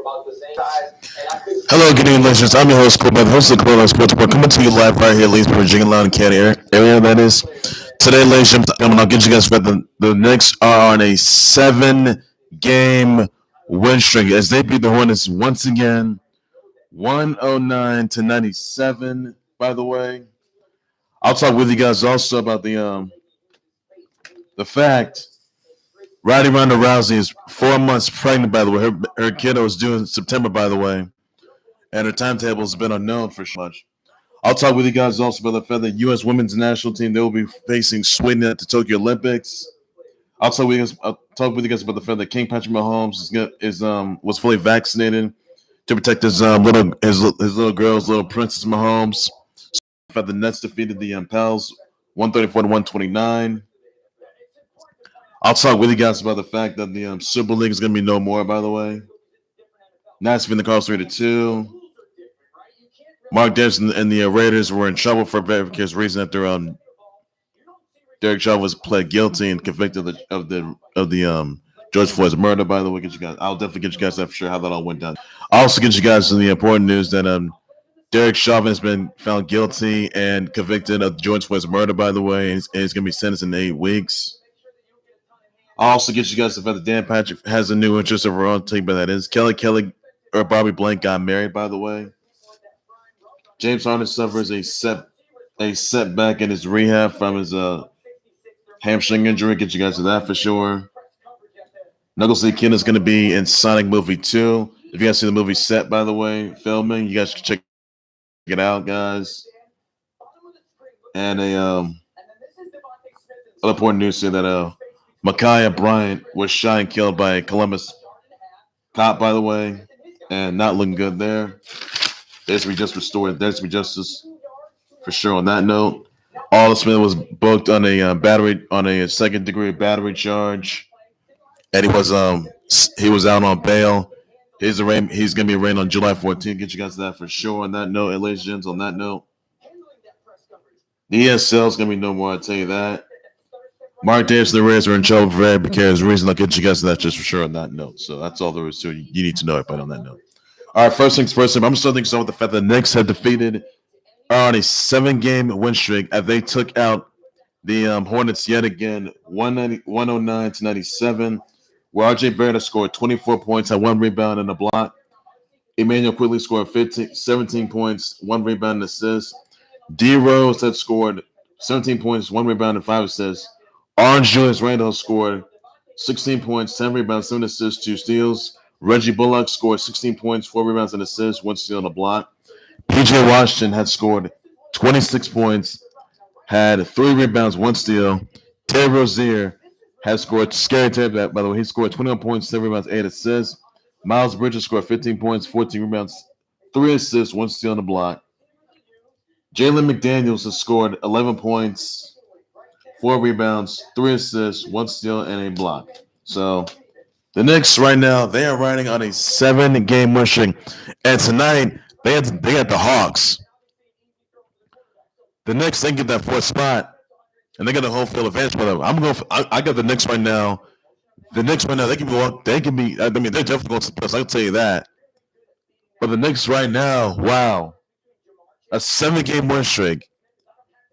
Hello, good evening, listeners. I'm your host, Corbett, host of the Corbett Sports Report, coming to you live right here, Lee's Virginia, Loud County area. That is today, ladies and gentlemen. I'll get you guys for the Knicks are on a 7-game win streak as they beat the Hornets once again, 109-97. By the way, I'll talk with you guys also about the fact Ronda Rousey is 4 months pregnant. By the way, her kiddo is due in September. By the way, and her timetable has been unknown for much. I'll talk with you guys also about the fact that U.S. women's national team they will be facing Sweden at the Tokyo Olympics. I'll talk with you guys about the fact that King Patrick Mahomes was fully vaccinated to protect his little girls, little Princess Mahomes. The fact the Nets defeated the Pels 134-129. I'll talk with you guys about the fact that the Super League is going to be no more. By the way, Nats defeating the Cardinals 3-2. Mark Davis and the Raiders were in trouble for various reasons after Derek Chauvin was pled guilty and convicted of the George Floyd's murder. By the way, I'll definitely get you guys that for sure how that all went down. I'll also get you guys some the important news that Derek Chauvin has been found guilty and convicted of George Floyd's murder. By the way, and he's going to be sentenced in 8 weeks. I'll also get you guys the fact that Dan Patrick has a new interest of her own team, but that is Kelly or Bobby Blank got married. By the way. James Harden suffers a setback in his rehab from his hamstring injury. Get you guys to that for sure. Knuckles Lee Kid is going to be in Sonic Movie 2. If you guys see the movie set, by the way, filming, you guys should check it out, guys. And other important news here that Micaiah Bryant was shot and killed by a Columbus cop, by the way, and not looking good there. There's to be just restored. There's to be justice for sure. On that note, Alden Smith was booked on a second-degree battery charge, and he was out on bail. He's going to be arraigned on July 14th. Get you guys that for sure. On that note, and ladies and gents, on that note, the ESL is going to be no more. I tell you that. Mark Davis and the Rays are in trouble for very precarious reason. I'll get you guys to that just for sure. On that note, so that's all there is to it. You need to know it, but on that note. All right, first things first. I'm still thinking with the fact that the Knicks are on a 7-game win streak as they took out the Hornets yet again, 109-97, where RJ Barrett scored 24 points, had 1 rebound and a block. Immanuel Quickley scored 17 points, 1 rebound and assist. D Rose had scored 17 points, 1 rebound and 5 assists. Orange Julius Randle scored 16 points, 10 rebounds, 7 assists, 2 steals. Reggie Bullock scored 16 points, 4 rebounds and assists, 1 steal and a block. PJ Washington had scored 26 points, had 3 rebounds, 1 steal. Terry Rozier has scored scary tape that, by the way, he scored 21 points, 7 rebounds, 8 assists. Miles Bridges scored 15 points, 14 rebounds, 3 assists, 1 steal and a block. Jalen McDaniels has scored 11 points, 4 rebounds, 3 assists, 1 steal, and a block. So the Knicks right now, they are riding on a 7-game win streak. And tonight, they got the Hawks. The Knicks, they get that 4th spot. And they got the home field advantage. But I got the Knicks right now. The Knicks right now, they can be, I mean, they're definitely going to the playoffs. I can tell you that. But the Knicks right now, wow. A 7-game win streak.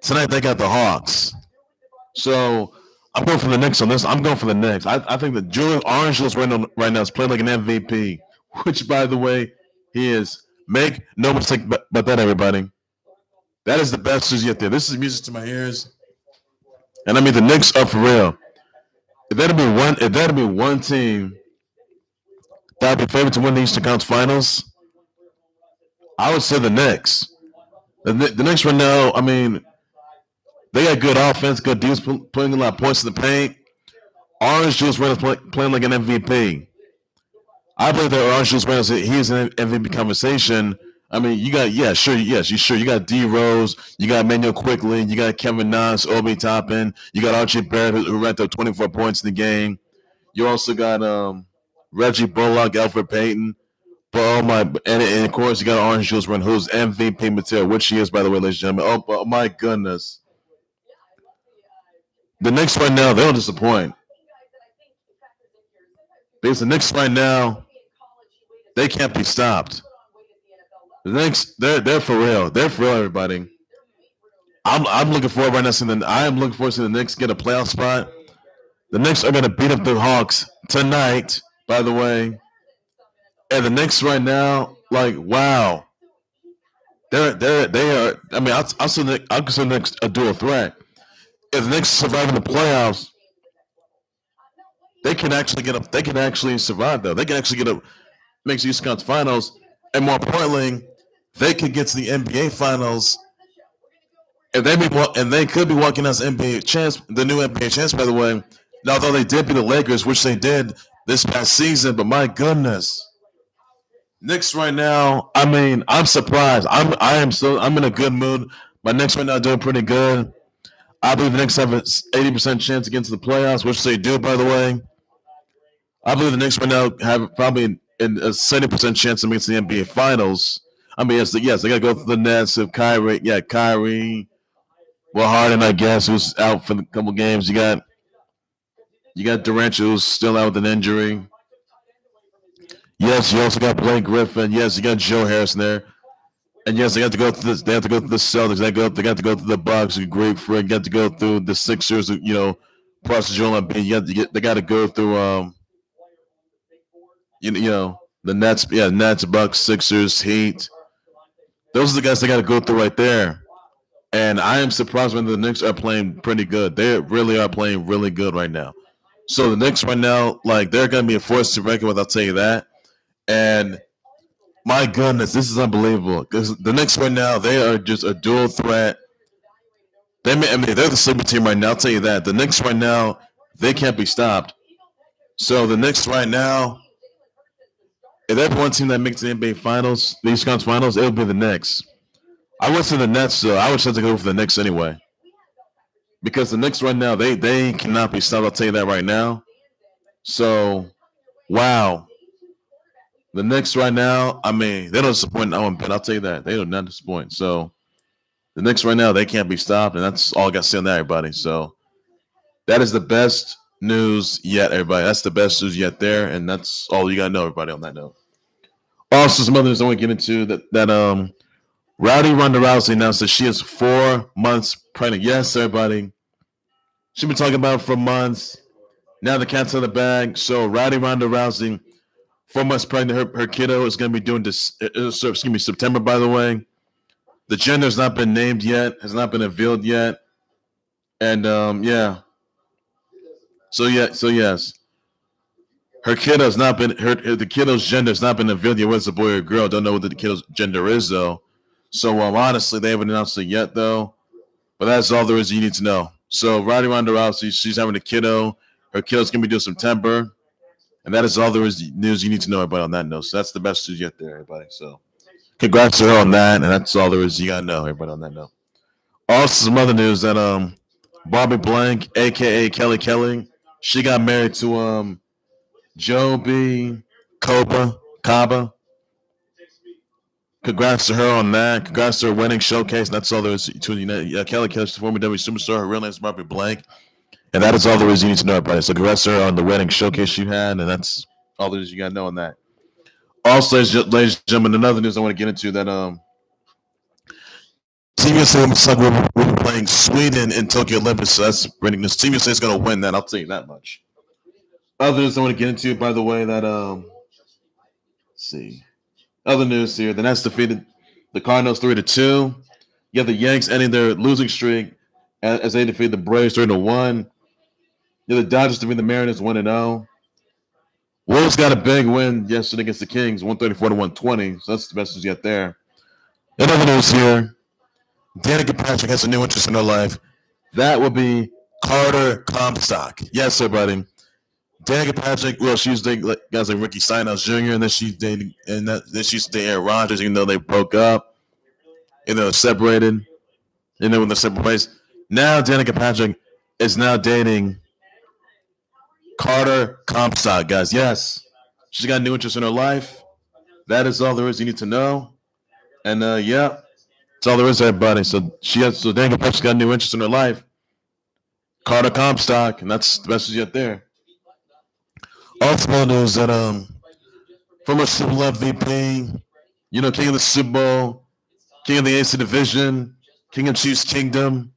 Tonight, they got the Hawks. So I'm going for the Knicks on this. I'm going for the Knicks. I think that Orange Julius right now is playing like an MVP, which, by the way, he is. Make no mistake about that, everybody. That is the best news yet there. This is music to my ears. And I mean, the Knicks are for real. If that'd be one team that would be favored to win the Eastern Conference Finals, I would say the Knicks. The Knicks right now, I mean, they got good offense, good defense, putting a lot of points in the paint. Orange Julius Randle playing like an MVP. I believe that Orange Julius Randle, he's in MVP conversation. I mean, you got you got D Rose, you got Immanuel Quickley, you got Kevin Knox, Obi Toppin, you got Archie Barrett who racked up 24 points in the game. You also got Reggie Bullock, Alfred Payton. But and of course you got Orange Julius Randle, who's MVP material, which he is, by the way, ladies and gentlemen. Oh my goodness. The Knicks right now, they don't disappoint. Because the Knicks right now, They can't be stopped. The Knicks, they're for real. They're for real, everybody. I'm looking forward right now. I am looking forward to the Knicks get a playoff spot. The Knicks are going to beat up the Hawks tonight. By the way, and the Knicks right now, like wow, they are. I mean, I'll consider the Knicks a dual threat. If the Knicks survive in the playoffs, they can actually get up. They can actually survive though. They can actually get up. Makes East Conference Finals, and more importantly, they could get to the NBA Finals. If they be and they could be walking as NBA champs, the new NBA champs, by the way. Although they did beat the Lakers, which they did this past season, but my goodness, Knicks right now. I mean, I'm surprised. I'm in a good mood. My Knicks right now are doing pretty good. I believe the Knicks have an 80% chance to get into the playoffs, which they do, by the way. I believe the Knicks right now have probably a 70% chance to make it to the NBA Finals. I mean, yes, they got to go through the Nets of Kyrie. Yeah, Kyrie. Well, Harden, I guess, who's out for a couple games. You got Durant, who's still out with an injury. Yes, you also got Blake Griffin. Yes, you got Joe Harris in there. And yes, they got to go through this. They have to go through the Celtics. They got to go through the Bucks. Great for it. Got to go through the Sixers. Plus Joel Embiid. They got to go through the Nets. Yeah, Nets, Bucks, Sixers, Heat. Those are the guys they got to go through right there. And I am surprised when the Knicks are playing pretty good. They really are playing really good right now. So the Knicks right now, like they're going to be a force to reckon with. I'll tell you that. And my goodness, this is unbelievable. Because the Knicks right now, they are just a dual threat. They're the sleeping team right now. I'll tell you that. The Knicks right now, they can't be stopped. So the Knicks right now, if there's one team that makes the NBA Finals, the East Conference Finals, it'll be the Knicks. I would say the Nets, though. I would try to go for the Knicks anyway. Because the Knicks right now, they cannot be stopped. I'll tell you that right now. So, wow. The Knicks right now, I mean, they don't disappoint. I'll tell you that. They do not disappoint. So, the Knicks right now, they can't be stopped. And that's all I got to say on that, everybody. So, that is the best news yet, everybody. That's the best news yet there. And that's all you got to know, everybody, on that note. Also, some other news I want to get into that Ronda Rousey announced that she is 4 months pregnant. Yes, everybody. She's been talking about it for months. Now the cat's in the bag. So Ronda Rousey, 4 months pregnant. Her kiddo is going to be doing this. September, by the way. The gender has not been named yet. Has not been revealed yet. And yeah. So yes. Her kiddo has not been. The kiddo's gender has not been revealed yet. Whether it's a boy or a girl, don't know what the kiddo's gender is though. So honestly, they haven't announced it yet though. But that's all there is you need to know. So Ronda Rousey, she's having a kiddo. Her kiddo's gonna be due September, and that is all there is news you need to know about on that note. So that's the best news yet there, everybody. So congrats to her on that, and that's all there is you gotta know, everybody, on that note. Also, some other news that Bobby Blank, aka Kelly, she got married to Joe B. Caba. Congrats to her on that. Congrats to her wedding showcase. That's all there is to Kelly, former W superstar. Her real name is Bobby Blank. And that is all there is you need to know about it. So congrats to her on the wedding showcase you had, and that's all there is you got to know on that. Also, ladies and gentlemen, another news I want to get into that Team USA will be playing Sweden in Tokyo Olympics. So that's breaking news. Team USA is going to win that. I'll tell you that much. Other news I want to get into, by the way, that let's see. Other news here: the Nets defeated the Cardinals 3-2. You have the Yanks ending their losing streak as they defeated the Braves 3-1. The Dodgers defeated the Mariners 1-0. Wolves got a big win yesterday against the Kings, 134-120. So that's the best news yet there. In other news here, Danica Patrick has a new interest in her life. That will be Carter Comstock. Yes, everybody. Danica Patrick, well, she was dating guys like Ricky Stenhouse Jr., and then she's dating, then she's dating Aaron Rodgers, even though they broke up, separated, when they're separate ways. Now Danica Patrick is now dating Carter Comstock, guys. Yes, she's got a new interest in her life. That is all there is you need to know. And yeah, that's all there is, everybody. So Danica Patrick's got a new interest in her life. Carter Comstock, and that's the best yet there. Also news that former Super Bowl MVP, king of the Super Bowl, king of the AC Division, king of Chiefs Kingdom,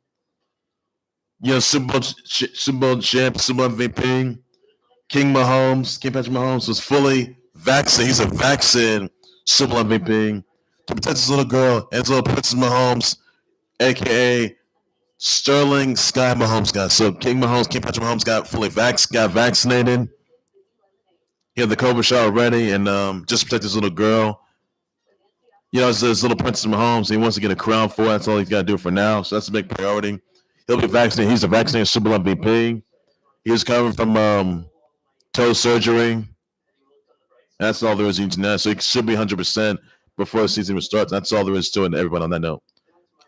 Super Bowl champ, Super Bowl MVP, King Mahomes, King Patrick Mahomes was fully vaccinated. He's a vaccine Super Bowl MVP to protect his little girl and his little Princess Mahomes, aka Sterling Sky Mahomes got. So King Patrick Mahomes got vaccinated. He had the COVID shot already, and just to protect his little girl. It's his little Princess Mahomes. He wants to get a crown for it. That's all he's got to do for now. So that's a big priority. He'll be vaccinated. He's a vaccinated Super Bowl MVP. He was coming from toe surgery. That's all there is to know. So he should be 100% before the season even starts. That's all there is to it. Everybody on that note.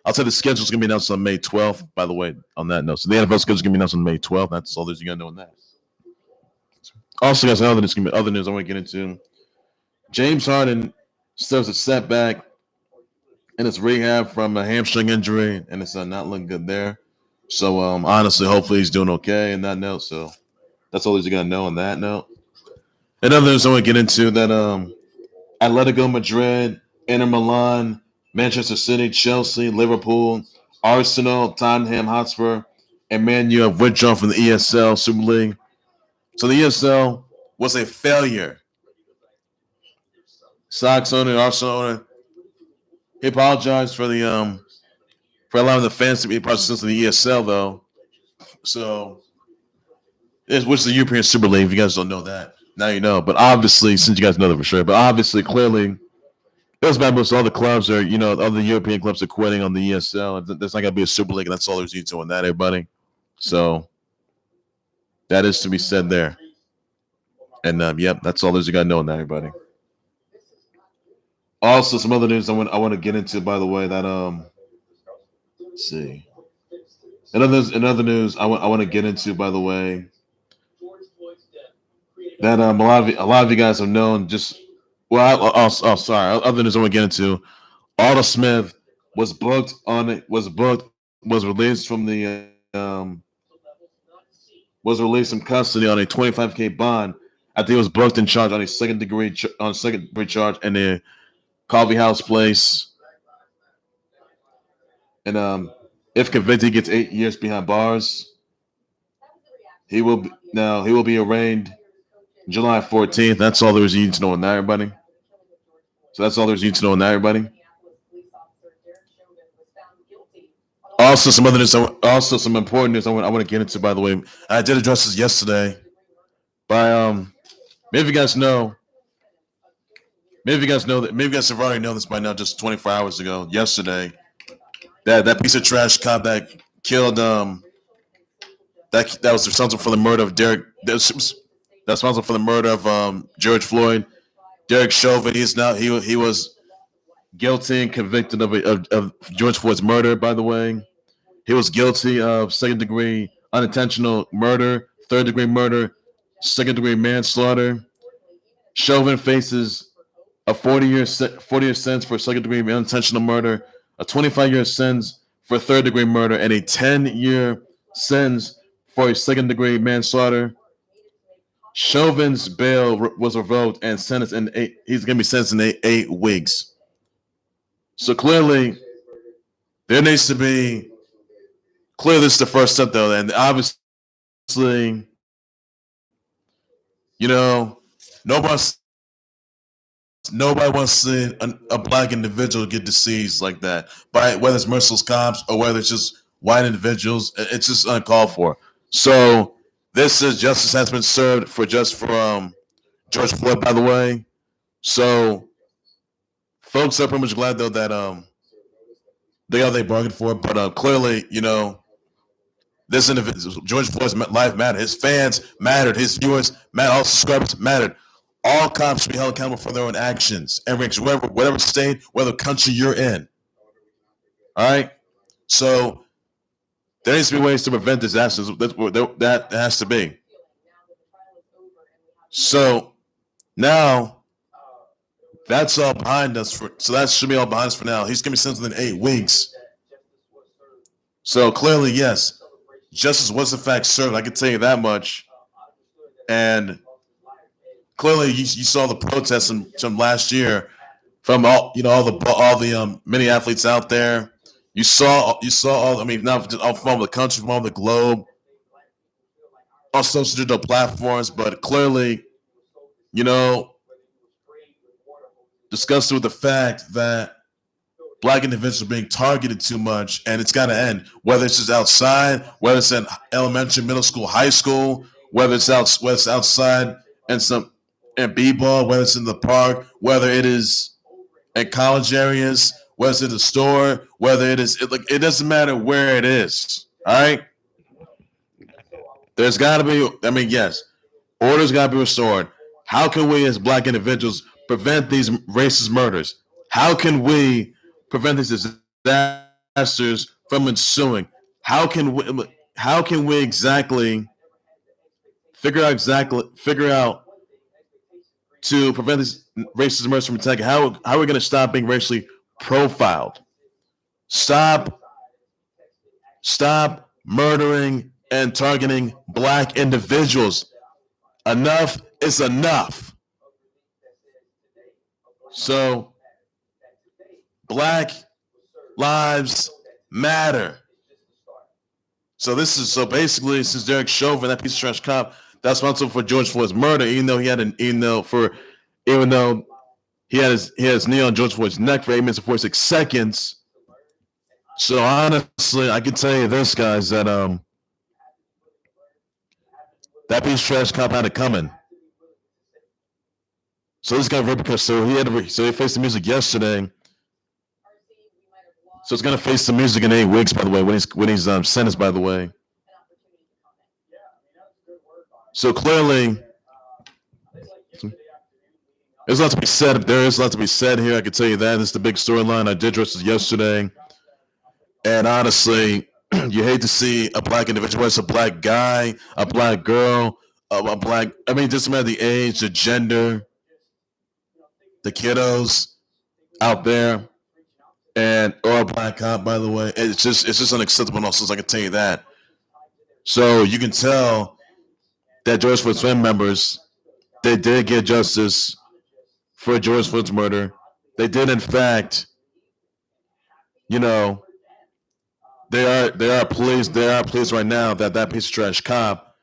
I'll tell you the schedule is going to be announced on May 12th, by the way, on that note. So the NFL schedule is going to be announced on May 12th. That's all there's you got to know on that. Also, guys, other news I want to get into. James Harden still has a setback in his rehab from a hamstring injury, and it's not looking good there. So, honestly, hopefully he's doing okay in that note. So that's all you got to know on that note. And other news I want to get into that Atletico Madrid, Inter Milan, Manchester City, Chelsea, Liverpool, Arsenal, Tottenham Hotspur, and Man U have withdrawn from the ESL Super League. So the ESL was a failure. Sox owner, Arsenal owner, he apologized for the for allowing the fans to be participants in the ESL though. So which is the European Super League. If you guys don't know that, now you know. But obviously, since you guys know that for sure, but obviously, clearly, it was bad because all the clubs are, all the European clubs are quitting on the ESL. There's not going to be a Super League, and that's all there's need to on that, everybody. So that is to be said there. And, yep, that's all there's you got to know on that, everybody. Also, some other news I want to get into, by the way, that, let's see. In other news I want to get into, by the way, that a lot of you guys have known just, sorry. Other news I want to get into, Alden Smith was released from the was released from custody on a $25K bond after he was booked and charged on a second degree charge in the coffee house place. And if convicted, he gets 8 years behind bars. He will be arraigned July 14th. That's all there is you need to know on that, everybody. So that's all there's you need to know on that, everybody. Also, some other news. Also, some important news I want to get into. By the way, I did address this yesterday. By maybe you guys know. Maybe you guys have already known this by now. Just 24 hours ago, yesterday, that piece of trash cop that killed that was responsible for the murder of Derek. That's responsible for the murder of George Floyd. Derek Chauvin. He was guilty and convicted of George Floyd's murder. By the way. He was guilty of second-degree unintentional murder, third-degree murder, second-degree manslaughter. Chauvin faces a 40-year sentence for second-degree unintentional murder, a 25-year sentence for third-degree murder, and a 10-year sentence for a second-degree manslaughter. Chauvin's bail was revoked and sentenced he's going to be sentenced in 8 weeks. So clearly, there needs to be. Clearly, this is the first step, though, and obviously, nobody wants to see a black individual get deceased like that, by whether it's merciless cops or whether it's just white individuals. It's just uncalled for. So this is justice has been served for George Floyd, by the way. So folks are pretty much glad though that they got they bargained for, but clearly, this individual, George Floyd's life mattered. His fans mattered. His viewers mattered. All subscribers mattered. All cops should be held accountable for their own actions. Whatever state, whatever country you're in. All right? So there needs to be ways to prevent disasters. That has to be. So now that's all behind us. So that should be all behind us for now. He's going to be sentenced within 8 weeks. So clearly, yes. Justice was in fact served. I can tell you that much. And clearly you saw the protests from last year from all the many athletes out there. You saw all. I mean, not just all from all the country, from all the globe, on social digital platforms, but clearly, you know, disgusted with the fact that black individuals are being targeted too much, and it's got to end. Whether it's just outside, whether it's in elementary, middle school, high school, whether it's outside and some and b-ball, whether it's in the park, whether it is in college areas, whether it's in the store, whether it doesn't matter where it is. All right, there's got to be. I mean, yes, order's got to be restored. How can we, as black individuals, prevent these racist murders? How can we prevent these disasters from ensuing? How can we figure out to prevent these racist murders from attacking? How are we going to stop being racially profiled? Stop murdering and targeting black individuals. Enough is enough. So, Black Lives Matter. So basically, since Derek Chauvin, that piece of trash cop, that's responsible for George Floyd's murder, even though he had his knee on George Floyd's neck for 8 minutes and 46 seconds. So honestly, I can tell you this, guys, that that piece of trash cop had it coming. So this guy he faced the music yesterday. So it's gonna face the music in 8 weeks, by the way, when he's sentenced, by the way. So clearly, there's a lot to be said. There is a lot to be said here. I can tell you that. This is the big storyline. I did address this yesterday, and honestly, you hate to see a black individual, whether it's a black guy, a black girl, a black. I mean, it doesn't matter the age, the gender, the kiddos out there, or a black cop. By the way, it's just unacceptable. Also, I can tell you that. So you can tell that George Floyd's family members, they did get justice for George Floyd's murder. They did, in fact, they are pleased right now that piece of trash cop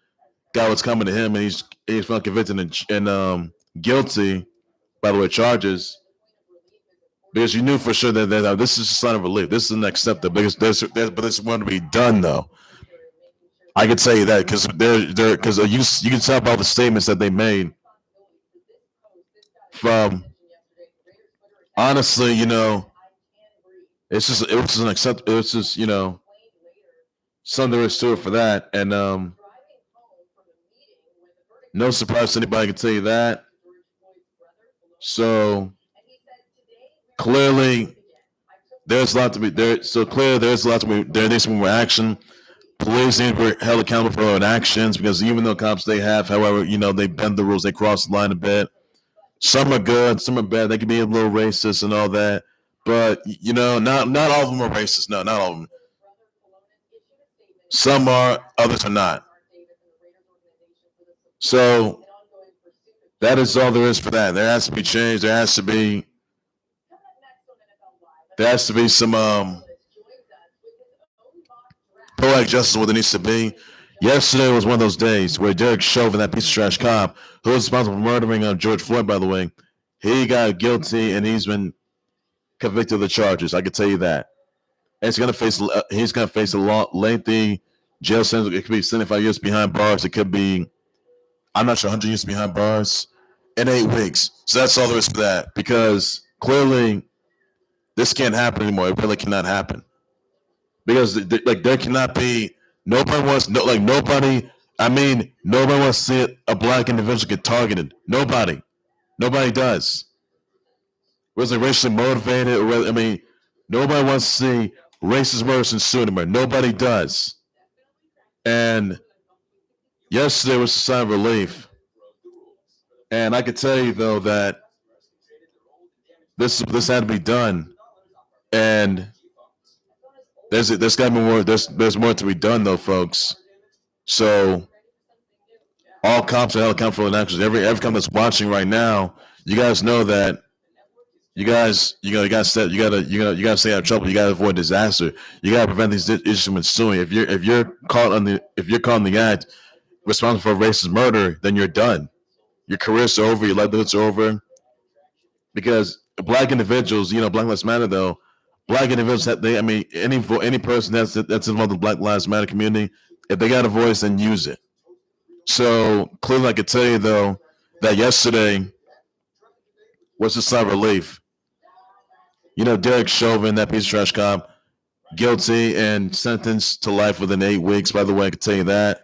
got what's coming to him, and he's found convicted and guilty, by the way, charges, because you knew for sure that this is a sign of relief. This is the next step, but there's one to be done, though. I can tell you that because you can tell by all the statements that they made. From honestly, it's just it was just unacceptable. It was just something there is to it for that, and no surprise to anybody, I can tell you that. So clearly, there's a lot to be there. So clearly, there's a lot to be. There needs to be more action. Police need to be held accountable for their own actions, because even though cops they have, however, they bend the rules, they cross the line a bit. Some are good, some are bad. They can be a little racist and all that, but not all of them are racist. No, not all of them. Some are, others are not. So that is all there is for that. There has to be change. There has to be some poetic justice where there needs to be. Yesterday was one of those days where Derek Chauvin, that piece of trash cop, who was responsible for murdering George Floyd, by the way, he got guilty and he's been convicted of the charges. I can tell you that. And he's gonna face a long, lengthy jail sentence. It could be 75 years behind bars. It could be, I'm not sure, 100 years behind bars in 8 weeks. So that's all there is for that, because clearly this can't happen anymore. It really cannot happen, because there cannot be. Nobody wants nobody to see a black individual get targeted. Nobody does. Whether they're racially motivated or whether, nobody wants to see racist murders ensue anymore. Nobody does. And yesterday was a sign of relief. And I could tell you though that this had to be done. And there's got to be more. There's more to be done though, folks. So all cops are held accountable for actions. Every cop that's watching right now, you guys know that you gotta stay out of trouble. You gotta avoid disaster. You gotta prevent these issues from ensuing. If you're caught on the act responsible for a racist murder, then you're done. Your career's over. Your livelihoods are over. Because black individuals, Black Lives Matter though. Black individuals, any person that's involved in the Black Lives Matter community, if they got a voice, then use it. So clearly, I could tell you though that yesterday was just a relief. Derek Chauvin, that piece of trash cop, guilty and sentenced to life within 8 weeks. By the way, I can tell you that.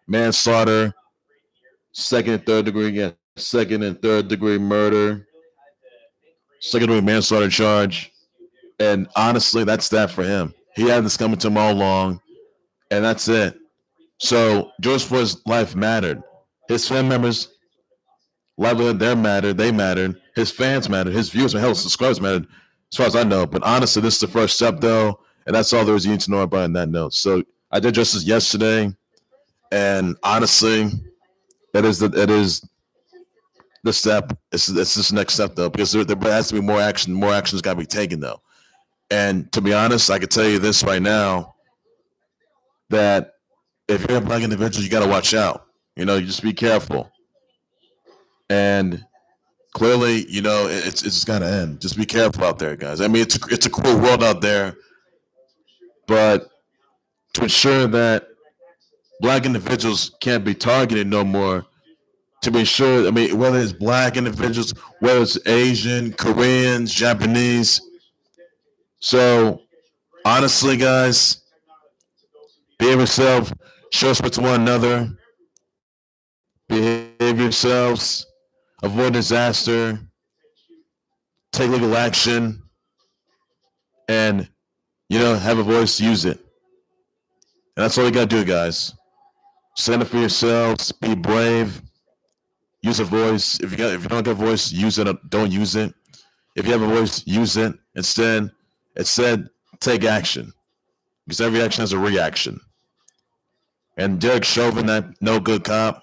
Manslaughter, second and third degree murder, second degree manslaughter charge. And honestly, that's that for him. He had this coming to him all along, and that's it. So George Floyd's life mattered. His family members' livelihood, they mattered. His fans mattered. His viewers, his subscribers mattered, as far as I know. But honestly, this is the first step, though, and that's all there is you need to know about on that note. So I did justice yesterday, and honestly, it is the step. It's this next step, though, because there has to be more action. More action has got to be taken, though. And to be honest, I can tell you this right now, that if you're a black individual, you got to watch out. You just be careful. And clearly, it's just got to end. Just be careful out there, guys. I mean, it's a cruel world out there, but to ensure that black individuals can't be targeted no more, to be sure, whether it's black individuals, whether it's Asian, Koreans, Japanese. So, honestly, guys, behave yourself, show respect to one another, behave yourselves, avoid disaster, take legal action, and, have a voice, use it. And that's all you got to do, guys. Stand up for yourselves, be brave, use a voice. If you don't have a voice, use it, don't use it. If you have a voice, use it. Instead, take action, because every action has a reaction. And Derek Chauvin, that no good cop,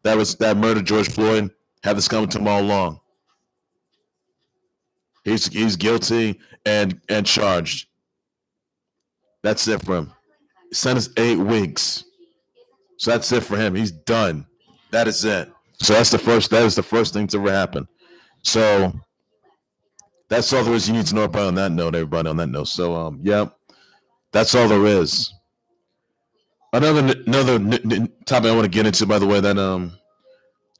that murdered George Floyd, had this coming to him all along. He's guilty and charged. That's it for him. Sentenced 8 weeks. So that's it for him. He's done. That is it. So that is the first thing to ever happen. So that's all there is you need to know about on that note, everybody, on that note. So, that's all there is. Another topic I want to get into, by the way, that a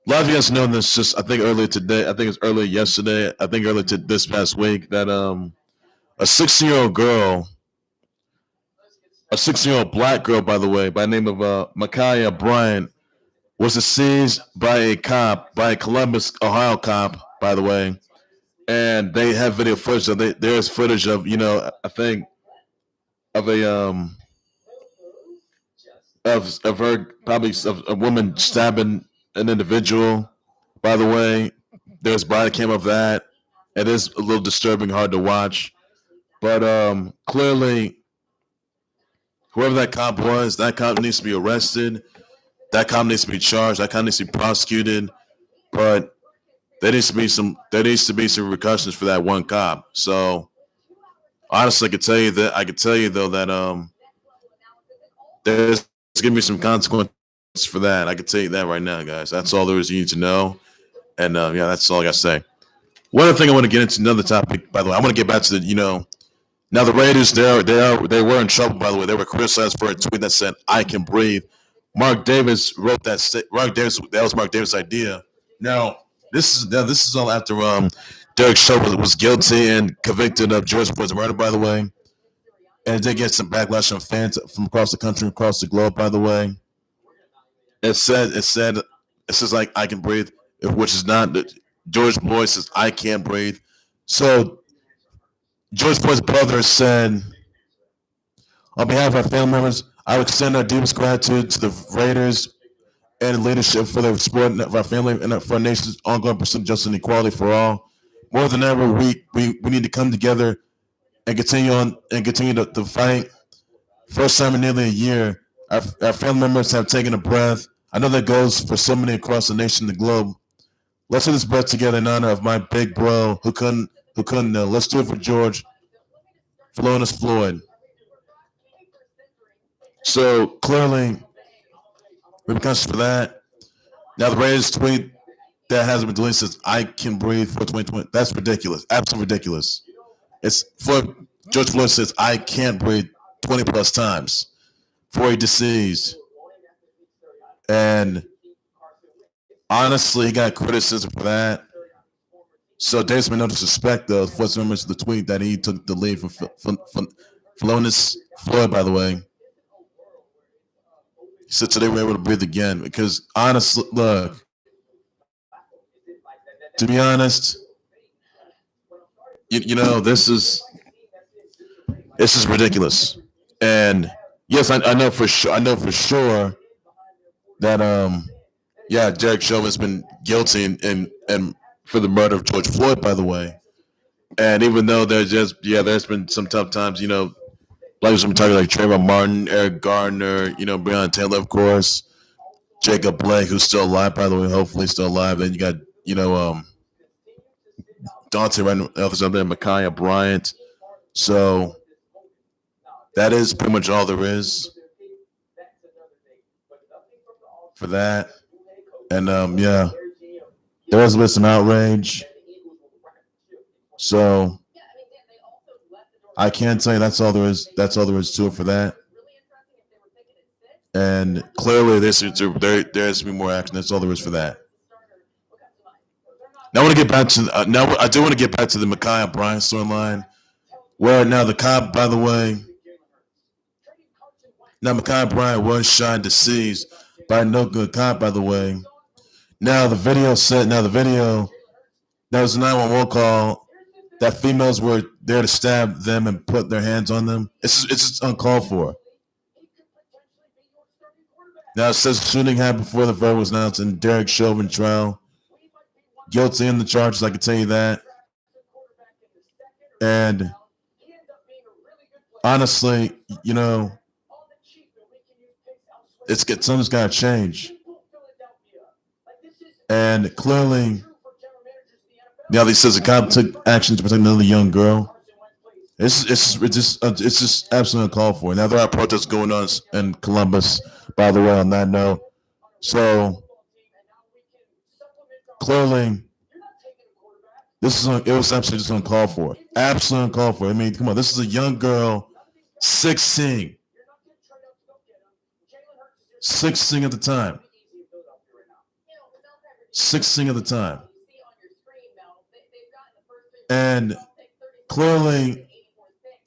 lot of you guys know this just, I think earlier today, I think it's earlier yesterday, I think earlier to this past week, that a 16-year-old girl, a 16-year-old black girl, by the way, by the name of Micaiah Bryant, was seized by a Columbus, Ohio cop, by the way. And they have video footage of there's footage of, I think of of her, probably of a woman stabbing an individual. By the way, there's body cam of that. It is a little disturbing, hard to watch. But clearly, whoever that cop was, that cop needs to be arrested. That cop needs to be charged. That cop needs to be prosecuted. But there needs to be some repercussions for that one cop. So honestly, I could tell you though that there's gonna be some consequences for that. I can tell you that right now, guys. That's all there is you need to know. And that's all I gotta say. One other thing I want to get into, another topic, by the way. I want to get back to the, now the Raiders, they were in trouble, by the way. They were criticized for a tweet that said, "I can breathe." Mark Davis wrote that. That was Mark Davis' idea. Now, this is all after Derek Chauvin was guilty and convicted of George Floyd's murder, by the way. And it did get some backlash from fans from across the country, across the globe, by the way. It says like, "I can breathe," which is not. George Floyd says, "I can't breathe." So George Floyd's brother said, "On behalf of our family members, I would extend our deepest gratitude to the Raiders and leadership for the support of our family and for our nation's ongoing pursuit of justice and equality for all. More than ever, we need to come together and continue to fight. First time in nearly a year, our family members have taken a breath. I know that goes for so many across the nation, the globe. Let's do this bet together in honor of my big bro who couldn't know. Let's do it for George Philonis Floyd. So clearly, repercussions for that. Now the Raiders tweet that hasn't been deleted says I can breathe for 2020. That's ridiculous. Absolutely ridiculous. It's Floyd. George Floyd says I can't breathe 20 plus times before he deceased. And honestly, he got criticism for that. So there's been no disrespect, though, for some members of the tweet that he took the lead from Philonis Floyd, by the way. He said today we're able to breathe again because, honestly, look, to be honest, you know, this is ridiculous. And yes, I know for sure that Derek Chauvin's been guilty and for the murder of George Floyd, by the way. And even though there's been some tough times, you know, like we've been talking like Trayvon Martin, Eric Gardner, you know, Breonna Taylor, of course, Jacob Blake, who's still alive, by the way, hopefully still alive. Then you got, you know, Dante right now, Micaiah Bryant. So that is pretty much all there is for that. And there has been some outrage. So I can tell you that's all there is. That's all there is to it for that. And clearly, there has to be more action. That's all there is for that. Now I want to get back to I do want to get back to the Micaiah Bryant storyline, where now the cop, by the way, now Micaiah Bryant was shot and deceased by no good cop, by the way. Now the video that was a 911 call that females were there to stab them and put their hands on them. It's just uncalled for. Now it says the shooting happened before the verdict was announced in Derek Chauvin trial. Guilty in the charges, I can tell you that. And honestly, you know, something's got to change. And clearly, now he says the cop took action to protect another young girl. It's just absolutely uncalled for. Now there are protests going on in Columbus, by the way, on that note. So clearly, it was absolutely just uncalled for. Absolutely uncalled for. I mean, come on, this is a young girl, 16. 16 at the time. 16 at the time. And clearly,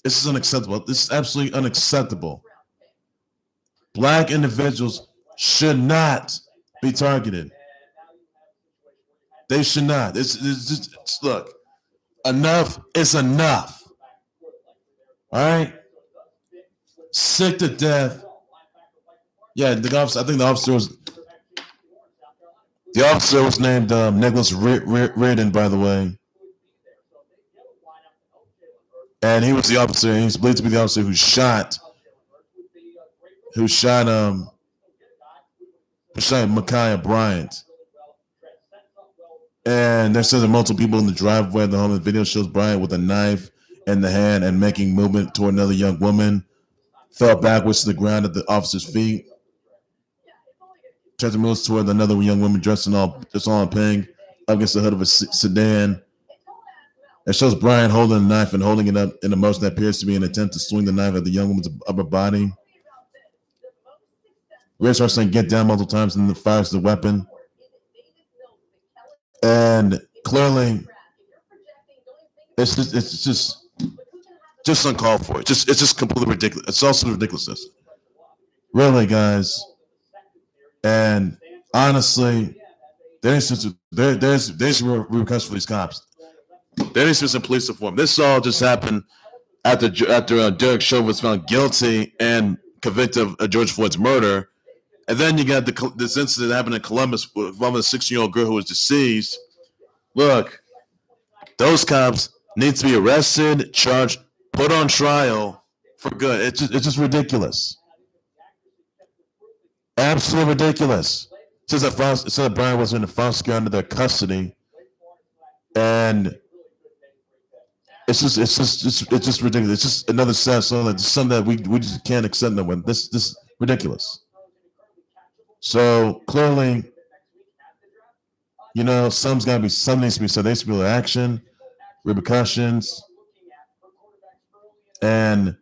this is unacceptable. This is absolutely unacceptable. Black individuals should not be targeted. They should not. Look, enough is enough. All right? Sick to death. Yeah, I think the officer was named Nicholas Reardon, by the way. And he was the officer, and he's believed to be the officer who shot Micaiah Bryant. And there says there are multiple people in the driveway of the home. The video shows Bryant with a knife in the hand and making movement toward another young woman. Fell backwards to the ground at the officer's feet. Tried to move toward another young woman dressed all in pink up against the hood of a sedan. It shows Bryant holding a knife and holding it up in a motion that appears to be an attempt to swing the knife at the young woman's upper body. Red starts saying "get down" multiple times and then fires the weapon. And clearly, it's just uncalled for. It's just completely ridiculous. It's also ridiculousness. Really, guys. And honestly, there's repercussions for these cops. There needs to be some police reform. This all just happened after Derek Chauvin was found guilty and convicted of George Floyd's murder. And then you got this incident that happened in Columbus involving a 16-year-old girl who was deceased. Look, those cops need to be arrested, charged, put on trial for good. It's just ridiculous. Absolutely ridiculous. It says that Brian was in the foster under their custody, and it's just ridiculous. It's just another sad song. It's something that we just can't accept no one. This is ridiculous. So clearly, something needs to be said. There needs to be action, repercussions, and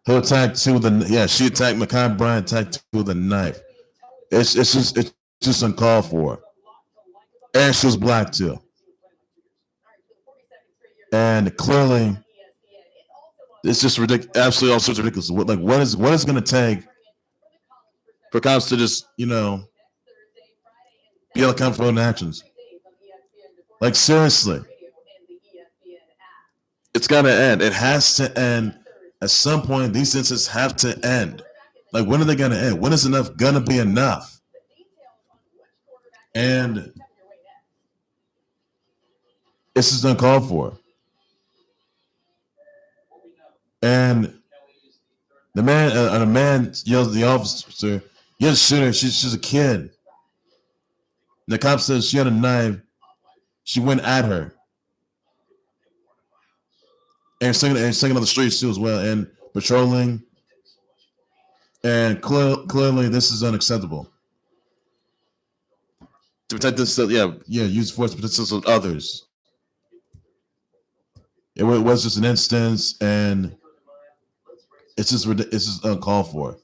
he'll attack two with she attacked Ma'Khia Bryant, attacked two with a knife. It's just uncalled for. And she was black too. And clearly, it's just ridiculous. Absolutely, all sorts of ridiculous. What is it going to take for cops to just be able to account for own actions? Like seriously, it's got to end. It has to end. At some point, these incidents have to end. Like, when are they going to end? When is enough going to be enough? And this is uncalled for. And the man yells at the officer, "You're the shooter. She's a kid." And the cop says she had a knife. She went at her. And singing on the streets too as well, and patrolling. And clearly this is unacceptable. To protect this, use force to protect others. It was just an instance, and it's just uncalled for.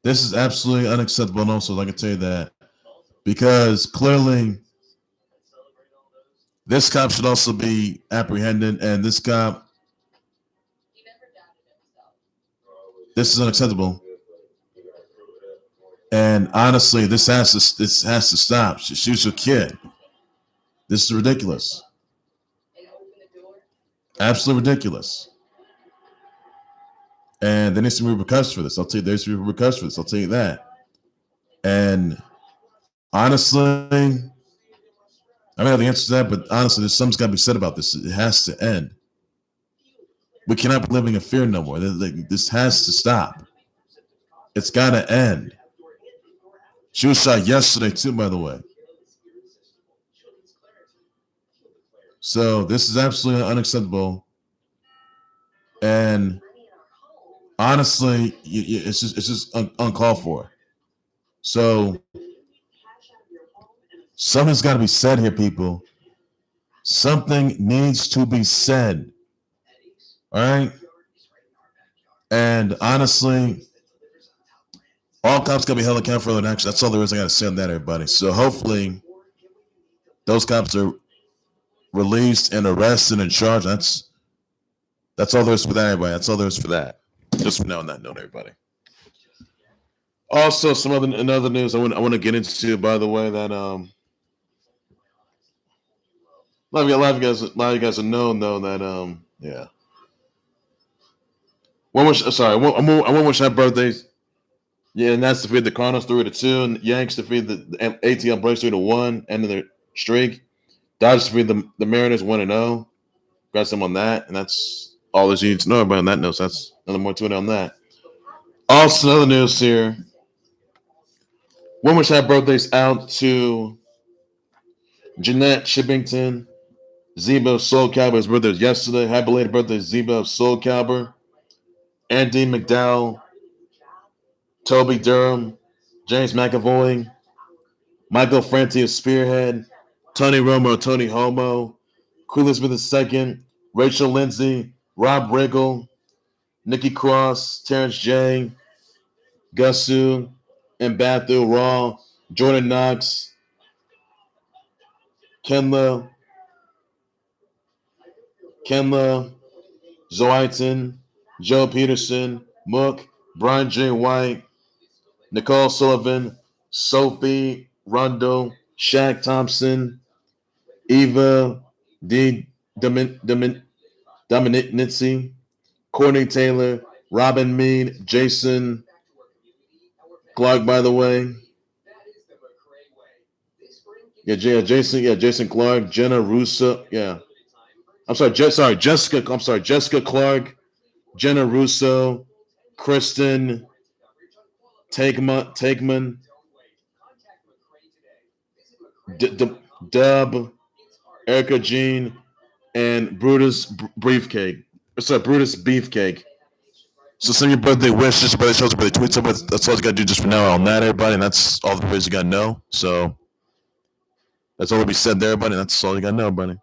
This is absolutely unacceptable, and also, I can tell you that, because clearly this cop should also be apprehended, and this cop, this is unacceptable. And honestly, this has to stop. She was a kid. This is ridiculous. Absolutely ridiculous. And there needs to be repercussions for this. There's repercussions for this. I'll tell you that. And honestly, I don't have the answer to that, but honestly, there's something's got to be said about this. It has to end. We cannot be living in fear no more. This has to stop. It's got to end. She was shot yesterday too, by the way. So this is absolutely unacceptable. And honestly, it's just uncalled for. So something's got to be said here, people. Something needs to be said. All right? And honestly, all cops got to be held accountable for their action. That's all there is I got to say on that, everybody. So hopefully those cops are released and arrested and charged. That's all there is for that, everybody. That's all there is for that. Just from now on that note, everybody. Also, another news I want to get into, by the way, that a lot of you guys have known though that yeah. I want to wish happy birthdays. Yeah, and that's defeated the Cardinals 3-2, and Yanks defeated the ATL Braves 3-1, ending their streak. Dodgers defeated the Mariners 1-0. Got some on that, and that's all that you need to know about on that note. So that's nothing more to it on that. Also, other news here. One wish happy birthdays out to Jeanette Shippington, Zeba of Soul Calber. His birthday was yesterday. Happy belated birthday, Zeba of Soul Calber. Andy McDowell, Toby Durham, James McAvoy, Michael Franti of Spearhead, Tony Romo, Tony Homo, Queen Elizabeth II, Rachel Lindsay, Rob Riggle, Nikki Cross, Terrence J, Gusu, Mbathu Raw, Jordan Knox, Kenla, Zoiton, Joe Peterson, Mook, Brian J. White, Nicole Sullivan, Sophie Rondo, Shaq Thompson, Eva D. Dominici, Courtney Taylor, Robin Mead, Jason Clark, by the way. Jason Clark, Jenna Russo, Jessica Clark, Jenna Russo, Kristen Takeman, Dub, Erica Jean, and Brutus Briefcake. Sorry, Brutus Beefcake. So send your birthday wishes, birthday shows, birthday tweets. That's all you gotta do just for now on that, everybody. And that's all the ways you gotta know. So that's all that we said there, everybody. That's all you gotta know, everybody.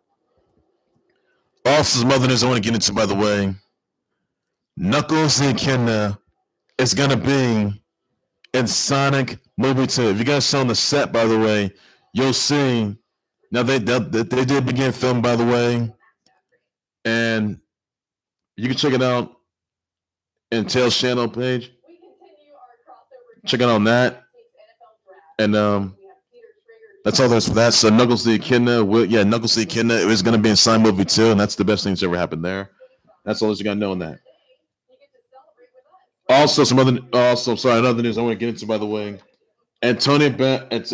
Also, some other news I want to get into, by the way. Knuckles and Echidna is gonna be in Sonic Movie 2. If you guys saw on the set, by the way, you'll see. Now they did begin film, by the way, and you can check it out in Tails channel page. Check it out on that, and that's all there's for that. So Knuckles the Echidna, Knuckles the Echidna is going to be in Sonic Movie 2, and that's the best thing that's ever happened there. That's all that you got to know on that. Also, another news I want to get into, by the way. Antonio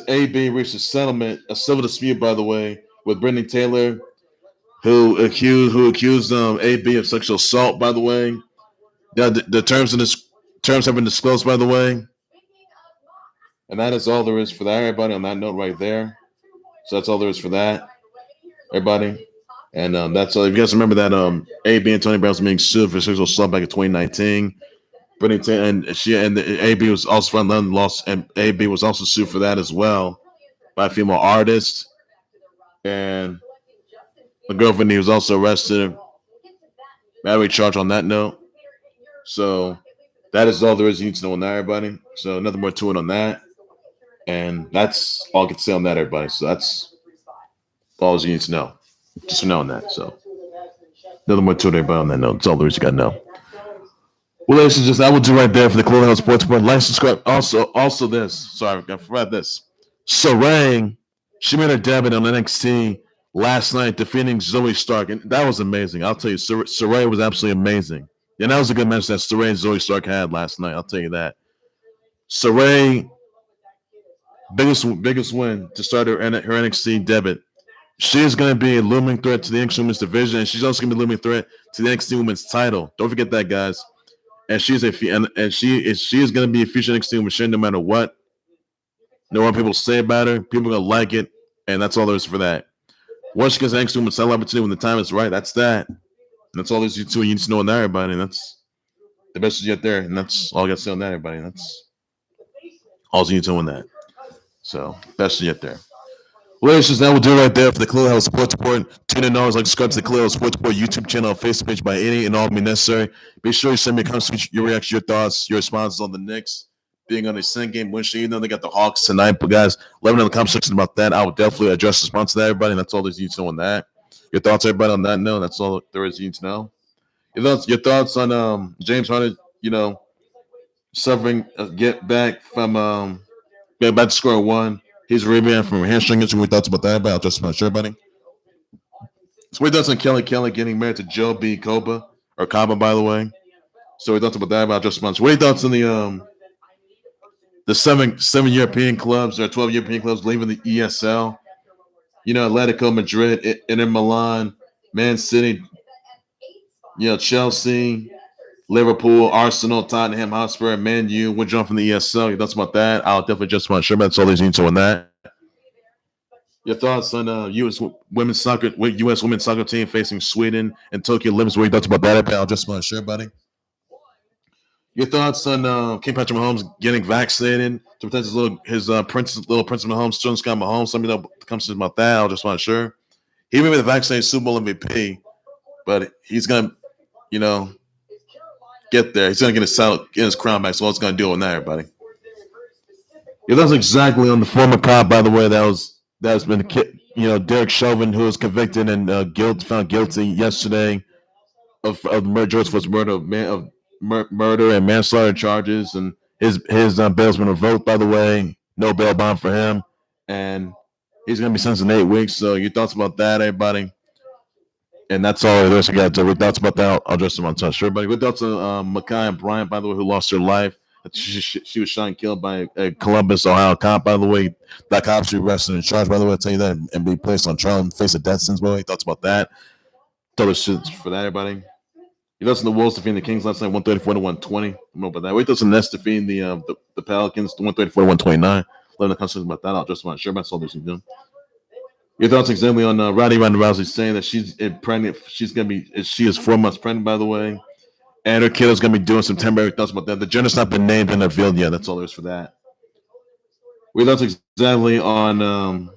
AB reached a settlement, a civil dispute, by the way, with Brittany Taylor, who accused AB of sexual assault, by the way. The terms have been disclosed, by the way. And that is all there is for that, everybody, on that note right there. So that's all there is for that, everybody. And that's all. If you guys remember that AB and Tony Brown was being sued for sexual assault back in 2019. And the AB was also from London lost, and AB was also sued for that as well by a female artist. And the girlfriend, he was also arrested. Battery charge on that note. So that is all there is you need to know on that, everybody. So nothing more to it on that. And that's all I can say on that, everybody. So that's all you need to know. Just to know on that. So nothing more to it, everybody, on that note. That's all there is you got to know. Well, ladies and gentlemen, I will do right there for the Clothing House Sports Board. Like, subscribe. Also this. Sorry, I forgot this. Sarang, she made her debut on NXT last night, defeating Zoe Stark, and that was amazing. I'll tell you, Sarang was absolutely amazing. And that was a good match that Sarang and Zoe Stark had last night. I'll tell you that. Sarang, biggest win to start her NXT debut. She is going to be a looming threat to the NXT Women's division, and she's also going to be a looming threat to the NXT Women's title. Don't forget that, guys. And she is going to be a future NXT Women's no matter what. No what people say about her. People are going to like it, and that's all there is for that. Once she gets an NXT Women's title opportunity when the time is right, that's that. And that's all there's you need to know on that, everybody. And that's the best you get there, and that's all I got to say on that, everybody. And that's all you need to know on that. So best you get there. Well, ladies and gentlemen, that will do right there for the Khalil House Sports Report. Tune in always, like subscribe to the Khalil House Sports Report YouTube channel, Facebook page by any and all means necessary. Be sure you send me comments, your reaction, your thoughts, your responses on the Knicks being on a second game win streak. Even though they got the Hawks tonight, but guys, let me know in the comment section about that. I will definitely address the response to that, everybody. And that's all there's you need to know on that. Your thoughts, everybody, on that note. That's all there is you need to know. Your thoughts on James Harden, suffering get back from get back to square one. He's rebounding from hamstring injury. We thoughts about that, but I'll just make sure, buddy. So we thoughts on Kelly getting married to Joe B. Kaba, by the way. So we thoughts about that, but I'll just mention. What are your thoughts on the seven European clubs or 12 European clubs leaving the ESL? Atletico Madrid, Inter Milan, Man City, Chelsea, Liverpool, Arsenal, Tottenham Hotspur, Man U withdrawn from the ESL. Your thoughts about that? I'll definitely just want to share that's all there's need to on that. Your thoughts on U.S. women's soccer team facing Sweden and Tokyo Olympics? What your thoughts about that? I'll just want to share, buddy. Your thoughts on King Patrick Mahomes getting vaccinated to protect his little Prince Mahomes, son Scott Mahomes? Somebody that comes to about that, I'll just want to share. He may be the vaccinated Super Bowl MVP, but he's gonna, get there. He's gonna get his crown back. So what's gonna do on that, everybody? Yeah, that's exactly on the former cop, by the way. That's been Derek Chauvin, who was convicted and found guilty yesterday of George Floyd's murder and manslaughter charges, and his bail's been revoked, by the way. No bail bond for him, and he's gonna be sentenced in 8 weeks. So your thoughts about that, everybody? And that's all the rest I got to. With thoughts about that, I'll address them on touch. Everybody, with thoughts on Makai and Bryant, by the way, who lost her life. She was shot and killed by a Columbus, Ohio cop, by the way. That cop should be arrested and charged, by the way. I'll tell you that, and be placed on trial and face a death sentence, by the way. Thoughts about that? Total shit for that, everybody. He lost in the Wolves defeating the Kings last night, 134 to 120. I'm about that. Wait, those the Nets defeating the Pelicans, 134 to 129. Let the conversation about that. I'll just want to share my shoulders. Your thoughts exactly on Ronda Rousey saying that she's pregnant. She is 4 months pregnant, by the way, and her kiddo's gonna be doing some temporary thoughts about that. The gender's not been named and revealed yet. That's all there is for that. Your thoughts exactly on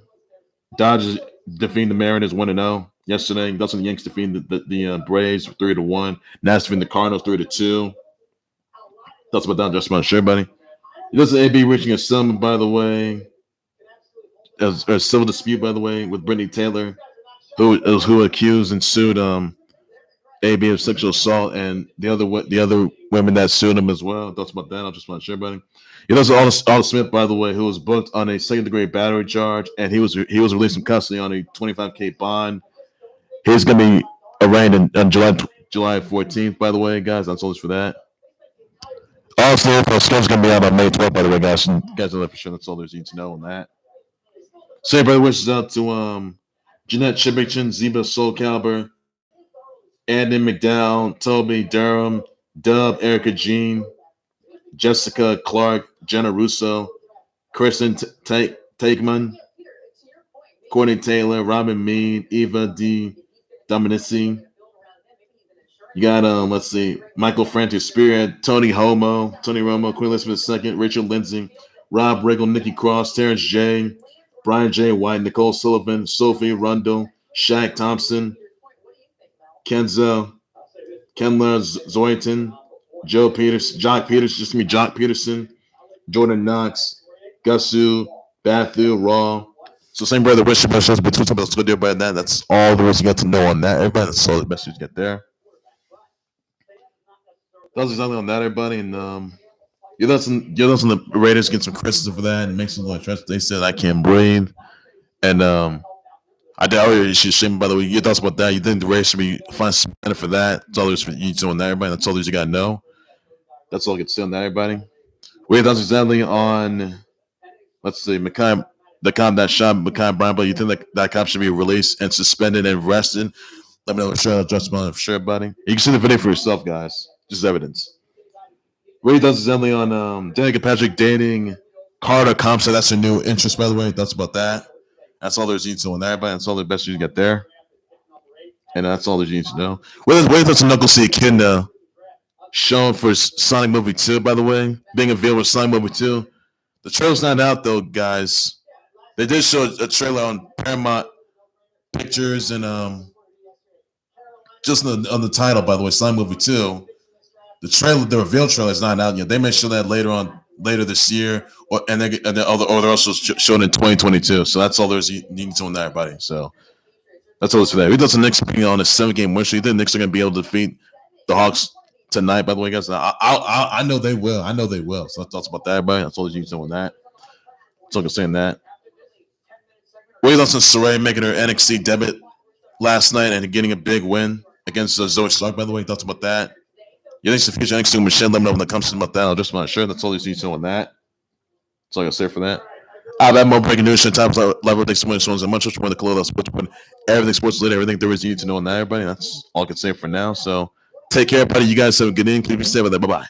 Dodgers defeating the Mariners 1-0 yesterday. Dustin Yankees defeating the Braves 3-1. Nats defeating the Cardinals 3-2. Thoughts about that? Just want to share, buddy. Does AB reaching a settlement, by the way, a civil dispute, by the way, with Brittany Taylor, who accused and sued AB of sexual assault, and the other women that sued him as well. Thoughts about that? I just want to share, buddy. Alden Smith, by the way, who was booked on a second-degree battery charge, and he was released from custody on a $25K bond. He's going to be arraigned on July 14th, by the way, guys. That's all for that. Also, the schedule's going to be out on May 12th, by the way, guys. And guys know that for sure. That's all there's need to know on that. Same brother wishes out to Jeanette Chibington, Zeba Soul Caliber, Andy McDowell, Toby Durham, Dub, Erica Jean, Jessica Clark, Jenna Russo, Kristen Takeman, Courtney Taylor, Robin Mead, Eva D. Dominici. You got let's see, Michael Frantic Spirit, Tony Romo, Queen Elizabeth II, Rachel Lindsay, Rob Riggle, Nikki Cross, Terrence J, Brian J. White, Nicole Sullivan, Sophie Rundle, Shaq Thompson, Kenza, Kenla Zoyton, Jock Peterson, Jordan Knox, Gusu, Bathu, Raw. So same brother Richard Bush between some of those good by that. That's all there is to get to know on that. Everybody, that's all the best you get there. That was exactly on that, everybody. And you listen the Raiders get some criticism for that and make some like trust. They said I can't breathe. And I doubt you should shame, by the way. Your thoughts about that? You think the Raiders should be find some for that? That's all there's for you doing that, everybody. That's all there's you gotta know. That's all I can say on that, everybody. Wait, that's exactly on. Let's see, the cop that shot Makai Brown. But you think that cop should be released and suspended and arrested? Let me know. Sure, for sure, buddy. You can see the video for yourself, guys. Just evidence. Wait, that's exactly on Danica Patrick dating Carter Compson. That's a new interest, by the way. That's about that. That's all there's need to know on that, everybody. That's all the best you get there. And that's all there's you need to know. Wait, that's a Knuckle See a Kid shown for Sonic Movie 2, by the way. Being available for Sonic Movie 2. The trailer's not out, though, guys. They did show a trailer on Paramount Pictures and just on the title, by the way, Sonic Movie 2. The reveal trailer is not out yet. They may show that later this year, or they're also showing in 2022. So that's all there's needing to know that, everybody. So that's all it's for that. We got the Knicks being on a 7-game win streak. You think the Knicks are going to be able to defeat the Hawks tonight? By the way, guys, I know they will. So let's talk about that, everybody. That's all there's need to know on that. That's all I'm saying that. Williamson Saray making her NXT debut last night and getting a big win against Zoe Stark, by the way. Thoughts about that? You think the future NXT Michelle? Let me know when it comes to about that. I'm just not sure. That's all you need to know on that. That's all I gotta say for that. I've had more breaking news. Times level takes so much and much more the Khalil sports, but everything sports related, everything there is you need to know on that, everybody. That's all I can say for now. So take care, everybody. You guys have a good evening. Keep you safe with that. Bye bye.